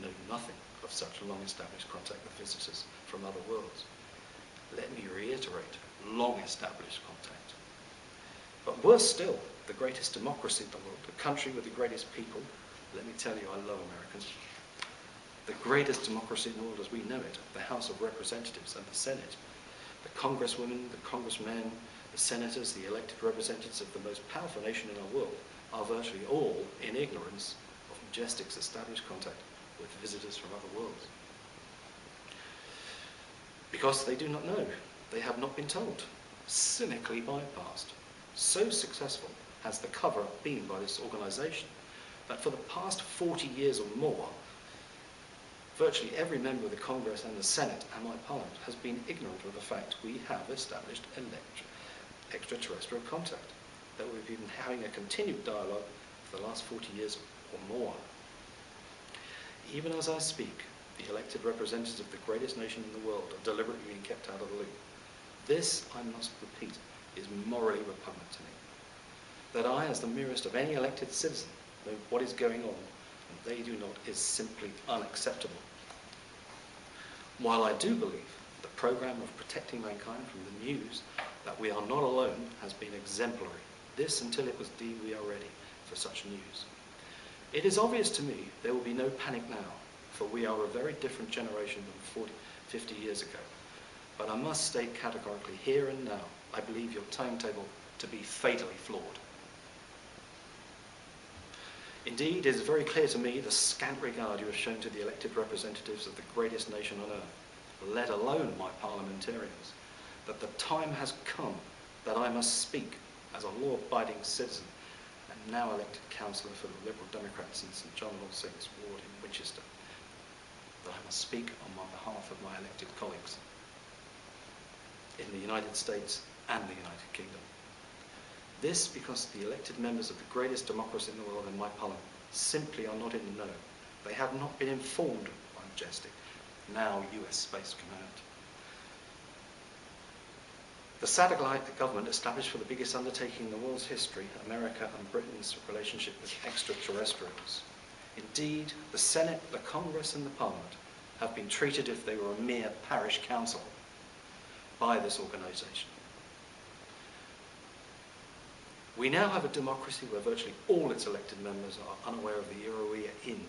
know nothing of such long-established contact with visitors from other worlds. Let me reiterate, long-established contact. But worse still, the greatest democracy in the world, the country with the greatest people. Let me tell you, I love Americans. The greatest democracy in the world as we know it, the House of Representatives and the Senate, the congresswomen, the congressmen, the senators, the elected representatives of the most powerful nation in our world are virtually all in ignorance of Majestic's established contact with visitors from other worlds. Because they do not know, they have not been told, cynically bypassed. So successful has the cover-up been by this organisation that for the past 40 years or more, virtually every member of the Congress and the Senate and my Parliament has been ignorant of the fact we have established extraterrestrial contact, that we've been having a continued dialogue for the last 40 years or more. Even as I speak, the elected representatives of the greatest nation in the world are deliberately being kept out of the loop. This, I must repeat, is morally repugnant to me. That I, as the merest of any elected citizen, know what is going on, and they do not, is simply unacceptable. While I do believe the programme of protecting mankind from the news that we are not alone has been exemplary, this until it was deemed we are ready for such news. It is obvious to me there will be no panic now, for we are a very different generation than 50 years ago. But I must state categorically here and now, I believe your timetable to be fatally flawed. Indeed, it is very clear to me the scant regard you have shown to the elected representatives of the greatest nation on earth, let alone my parliamentarians, that the time has come that I must speak as a law-abiding citizen and now elected councillor for the Liberal Democrats in St John All Saints Ward in Winchester, that I must speak on behalf of my elected colleagues in the United States and the United Kingdom. This because the elected members of the greatest democracy in the world in my parliament simply are not in the know. They have not been informed by Majestic, now US Space Command. The satellite government established for the biggest undertaking in the world's history, America and Britain's relationship with extraterrestrials. Indeed, the Senate, the Congress and the Parliament have been treated as if they were a mere parish council by this organisation. We now have a democracy where virtually all its elected members are unaware of the era we are in.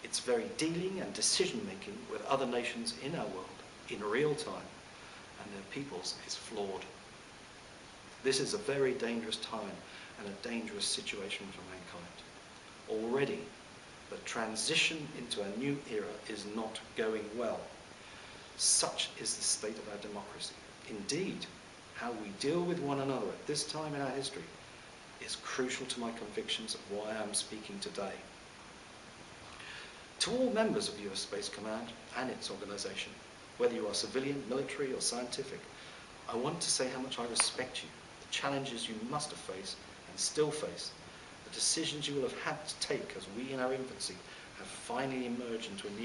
Its very dealing and decision-making with other nations in our world in real time and their peoples is flawed. This is a very dangerous time and a dangerous situation for mankind. Already, the transition into a new era is not going well. Such is the state of our democracy. Indeed, how we deal with one another at this time in our history is crucial to my convictions of why I am speaking today. To all members of US Space Command and its organisation, whether you are civilian, military or scientific, I want to say how much I respect you, the challenges you must have faced and still face, the decisions you will have had to take as we in our infancy have finally emerged into a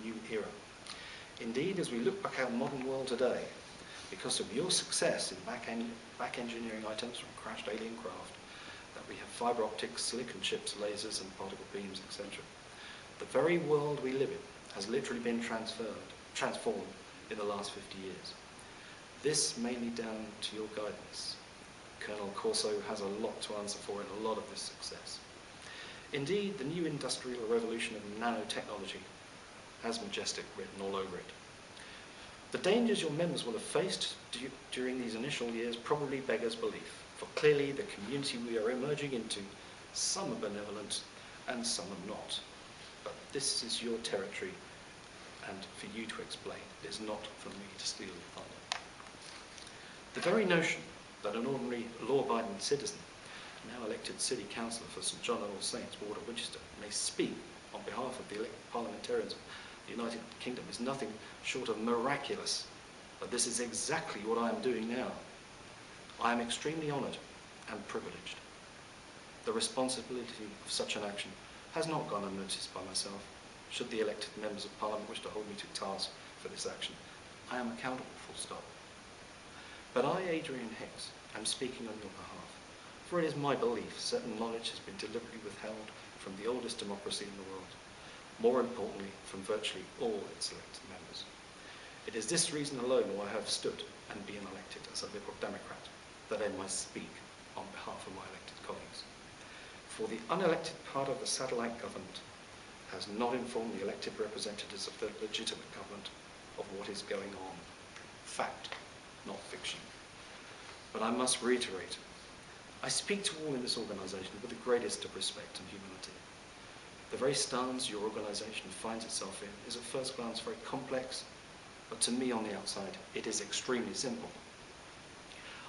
new era. Indeed, as we look back at our modern world today, because of your success in back engineering items from crashed alien craft, that we have fibre optics, silicon chips, lasers and particle beams, etc. The very world we live in has literally been transformed in the last 50 years. This mainly down to your guidance. Colonel Corso has a lot to answer for in a lot of this success. Indeed, the new industrial revolution of nanotechnology has Majestic written all over it. The dangers your members will have faced during these initial years probably beggars belief, for clearly the community we are emerging into, some are benevolent and some are not. But this is your territory and for you to explain. It is not for me to steal your thunder. The very notion that an ordinary law-abiding citizen, now elected city councillor for St John All Saints Ward of Winchester, may speak on behalf of the elected parliamentarians of the United Kingdom is nothing short of miraculous, but this is exactly what I am doing now. I am extremely honoured and privileged. The responsibility of such an action has not gone unnoticed by myself. Should the elected members of Parliament wish to hold me to task for this action, I am accountable, full stop. But I, Adrian Hicks, am speaking on your behalf, for it is my belief certain knowledge has been deliberately withheld from the oldest democracy in the world. more importantly, from virtually all its elected members. It is this reason alone why I have stood and been elected as a Liberal Democrat, that I might speak on behalf of my elected colleagues. For the unelected part of the satellite government has not informed the elected representatives of the legitimate government of what is going on. Fact, not fiction. But I must reiterate, I speak to all in this organisation with the greatest of respect and humility. The very stance your organisation finds itself in is at first glance very complex, but to me on the outside it is extremely simple.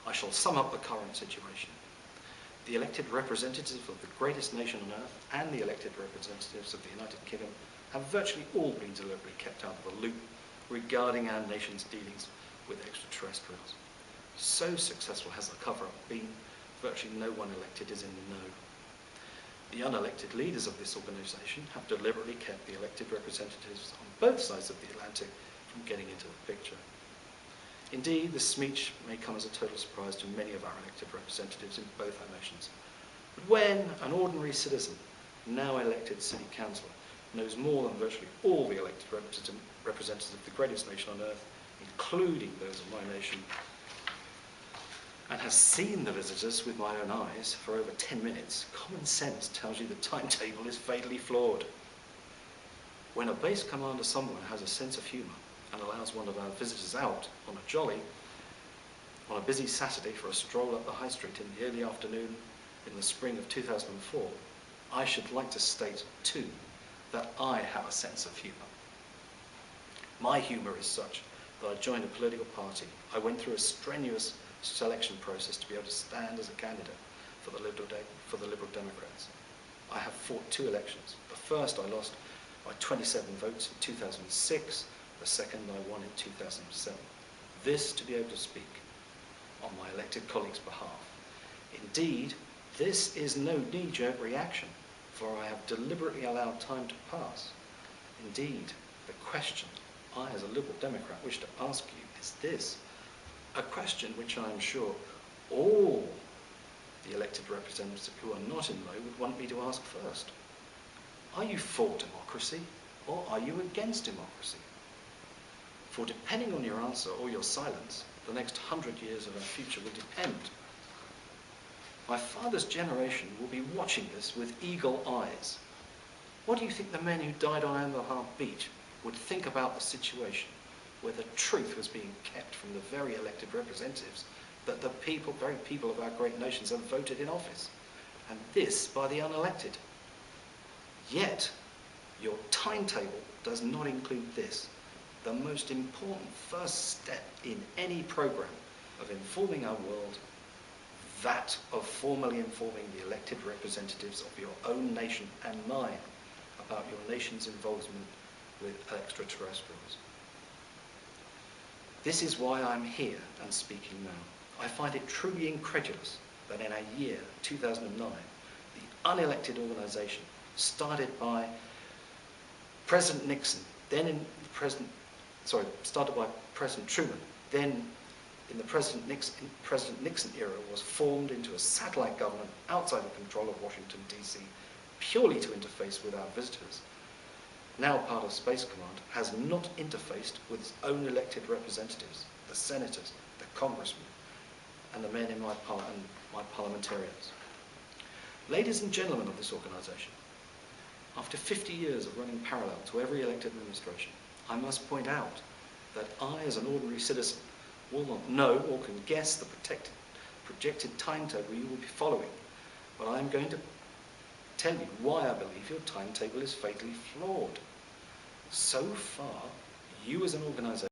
I shall sum up the current situation. The elected representatives of the greatest nation on earth and the elected representatives of the United Kingdom have virtually all been deliberately kept out of the loop regarding our nation's dealings with extraterrestrials. So successful has the cover-up been, virtually no one elected is in the know. The unelected leaders of this organisation have deliberately kept the elected representatives on both sides of the Atlantic from getting into the picture. Indeed, this speech may come as a total surprise to many of our elected representatives in both our nations. But when an ordinary citizen, now elected city councillor, knows more than virtually all the elected representatives of the greatest nation on earth, including those of my nation, and has seen the visitors with my own eyes for over 10 minutes, common sense tells you the timetable is fatally flawed. When a base commander somewhere has a sense of humour and allows one of our visitors out on a jolly on a busy Saturday for a stroll up the high street in the early afternoon in the spring of 2004, I should like to state too that I have a sense of humour. My humour is such that I joined a political party. I went through a strenuous selection process to be able to stand as a candidate for the Liberal Democrats. I have fought 2 elections. The first I lost by 27 votes in 2006, the second I won in 2007. This to be able to speak on my elected colleagues' behalf. Indeed, this is no knee-jerk reaction, for I have deliberately allowed time to pass. Indeed, the question I as a Liberal Democrat wish to ask you is this, a question which I am sure all the elected representatives who are not in low would want me to ask first. Are you for democracy or are you against democracy? For depending on your answer or your silence, the next 100 years of our future will depend. My father's generation will be watching this with eagle eyes. What do you think the men who died on Omaha Beach would think about the situation where the truth was being kept from the very elected representatives that the people, very people of our great nations have voted in office, and this by the unelected? Yet, your timetable does not include this, the most important first step in any program of informing our world, that of formally informing the elected representatives of your own nation and mine about your nation's involvement with extraterrestrials. This is why I'm here and speaking now. I find it truly incredulous that in our year 2009, the unelected organisation started by President Nixon, started by President Truman, then in the President Nixon era was formed into a satellite government outside the control of Washington, D.C., purely to interface with our visitors, now part of Space Command, has not interfaced with its own elected representatives, the senators, the congressmen, and the men in my parliamentarians. Ladies and gentlemen of this organisation, after 50 years of running parallel to every elected administration, I must point out that I, as an ordinary citizen, will not know or can guess the projected timetable you will be following, but I am going to tell you why I believe your timetable is fatally flawed. So far, you as an organisation